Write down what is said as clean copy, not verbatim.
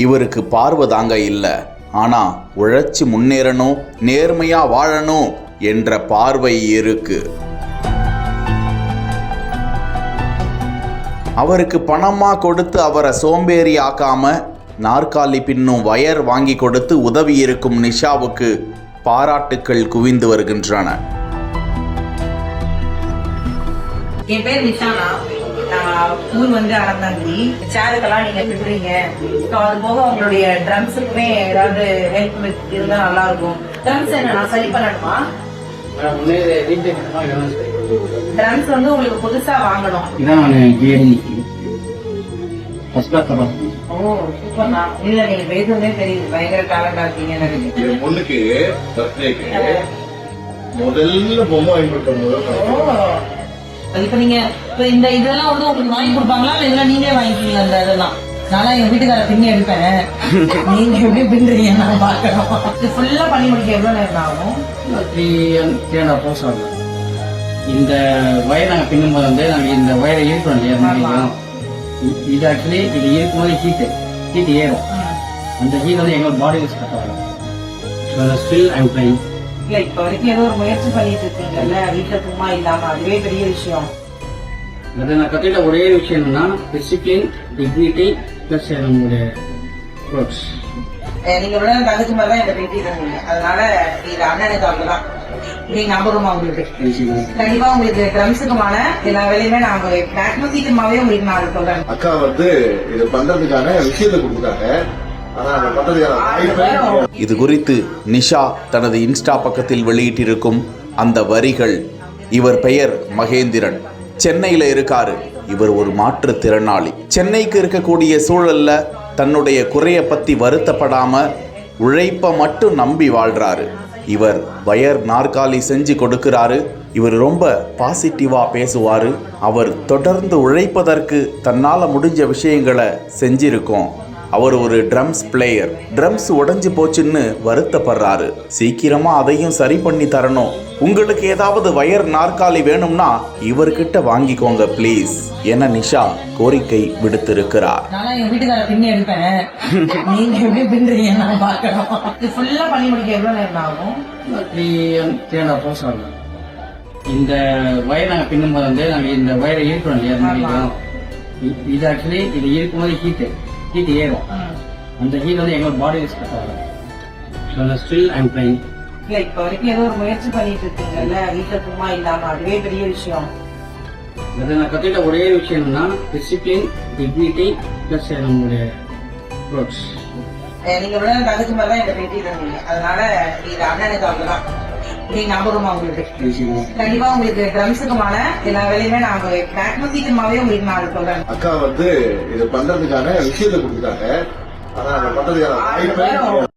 இவருக்கு பார்வை தாங்க இல்லை. ஆனா உழைச்சி முன்னேறணும், நேர்மையா வாழணும் என்ற பார்வை இருக்கு. அவருக்கு பணமா கொடுத்து அவரை சோம்பேறி ஆக்காம நாற்காலி பின்னும் வயர் வாங்கி கொடுத்து உதவி இருக்கும் நிஷாவுக்கு பாராட்டுக்கள் குவிந்து வருகின்றன. என் பேர் நிஷானா. ஊர் வந்து அறந்தாங்கி. சேருக்கெல்லாம் நீங்க பிடுறீங்க. அது போக உங்களுடைய ட்ரம்ஸுக்குமே ஏதாவது ஹெல்ப் இருந்தா நல்லா இருக்கும். ட்ரம்ஸ் என்ன நான் சரி பண்ணணுமா? ட்ரம்ஸ் வந்து உங்களுக்கு புதுசா வாங்கணும். ஓ சூப்பர்ண்ணா. இல்ல நீங்க பேசுறதே தெரியுது, பயங்கர டேலண்டா இருக்கீங்க. பொண்ணுக்கு பர்த்டேக்கு முதல்ல பொம்மை வாங்கி கொடுத்தோம். இப்ப நீங்க இப்ப இந்த இதெல்லாம் வந்து உங்களுக்கு வாங்கி கொடுப்பாங்களா இல்ல இதெல்லாம் நீங்களே வாங்கிக்கீங்க? அந்த இதெல்லாம் நான்லாம் எங்க வீட்டுக்கார பின்னி எடுப்பேன். நீங்க எப்படி பின்றீங்க நான் பாக்கணும். இது ஃபுல்லா பண்ணி முடிக்க எவ்வளவு நேரம் ஆகும்? 3 hours ஆகும். இந்த வயர் நாங்கள் பின்னும் போது வந்து நாங்கள் இந்த வயரை ஈர்க்கிறோம் இல்லையா, இது ஆக்சுவலி இது இருக்கும்போது ஹீட் ஏறும். அந்த ஹீட் வந்து எங்களோட பாடியில் ஸ்டார்ட் ஆகும். Still I'm trying. இல்ல இப்ப வரைக்கும் ஏதோ ஒரு முயற்சி பண்ணிட்டு இருக்கீங்கல்ல, வீட்டுல சும்மா இல்லாம, அதுவே பெரிய விஷயம். அதை நான் கற்றுக்கிட்ட ஒரே விஷயம் என்னன்னா டிசிப்ளின், டிக்னிட்டி பிளஸ் நம்மளுடைய ஒர்க்ஸ். நீங்க விட தங்கச்சி மாதிரி தான் இந்த பேட்டி இருந்தீங்க. அதனால இது அண்ணனுக்கு அவ்வளவுதான். நீங்க ஞாபகமா உங்களுக்கு கண்டிப்பா உங்களுக்கு ட்ரம்ஸுக்குமான எல்லா வேலையுமே நான் மேக்ஸிமம் சீக்கிரமாவே உங்களுக்கு நான் சொல்றேன். அக்கா வந்து இது பண்றதுக்கான விஷயத்தை கொடுக்குறாங்க. இது குறித்து நிஷா தனது இன்ஸ்டா பக்கத்தில் வெளியிட்டிருக்கும் அந்த வரிகள். இவர் பெயர் மகேந்திரன். சென்னையில இருக்காரு. இவர் ஒரு மாற்றுத்திறனாளி. சென்னைக்கு இருக்கக்கூடிய சூழல்ல தன்னுடைய குறைய பத்தி வருத்தப்படாம உழைப்ப மட்டும் நம்பி வாழ்றாரு. இவர் வயர் நாற்காலி செஞ்சு கொடுக்கிறாரு. இவர் ரொம்ப பாசிட்டிவா பேசுவாரு. அவர் தொடர்ந்து உழைப்பதற்கு தன்னால முடிஞ்ச விஷயங்களை செஞ்சிருக்கோம். அவர் ஒரு ட்ரம்ஸ் பிளேயர். ட்ரம்ஸ் உடைஞ்சு போச்சுன்னு வருத்தப்படுறாரு. சீக்கிரமா அதையும் சரி பண்ணி தரணும். உங்களுக்கு ஏதாவது வயர் நாற்காலி வேணும்னா இவர்கிட்ட வாங்கிக்கோங்க ப்ளீஸ் என நிஷா கோரிக்கை விடுத்திருக்கிறார். நான் எங்க வீட்டுக்கார பின்னி எடுப்பேன். நீங்க எப்படி பின்றீங்க நான் பாக்கணும். இது ஃபுல்லா பண்ணி முடிக்க எவ்வளவு நேரம் ஆகும்? 3 hours ஆகும். இந்த வயர் நாங்கள் பின்னும் போது வந்து நாங்கள் இந்த வயரை ஈர்க்கிறோம் இல்லையா, இது ஆக்சுவலி இது இருக்கும்போது ஹீட் ஏறும். அந்த ஹீட் வந்து எங்களோட பாடியில் ஸ்டார்ட் ஆகும். Still I'm trying. இல்ல இப்ப வரைக்கும் ஏதோ ஒரு முயற்சி பண்ணிட்டு இருக்கீங்கல்ல, வீட்டுல சும்மா இல்லாம, அதுவே பெரிய விஷயம். அதை நான் கற்றுக்கிட்ட ஒரே விஷயம் என்னன்னா டிசிப்ளின், டிக்னிட்டி பிளஸ் நம்மளுடைய ஒர்க்ஸ். நீங்க விட தங்கச்சி மாதிரி தான் இந்த பேட்டி இருந்தீங்க. அதனால இது அண்ணனுக்கு அவ்வளவுதான். நீங்க ஞாபகமா உங்களுக்கு கண்டிப்பா உங்களுக்கு ட்ரம்ஸுக்குமான எல்லா வேலையுமே நான் மேக்ஸிமம் சீக்கிரமாவே உங்களுக்கு நான் சொல்றேன். அக்கா வந்து இது பண்றதுக்கான விஷயத்தை கொடுக்குறாங்க. ஆனா அதை பண்றதுக்கான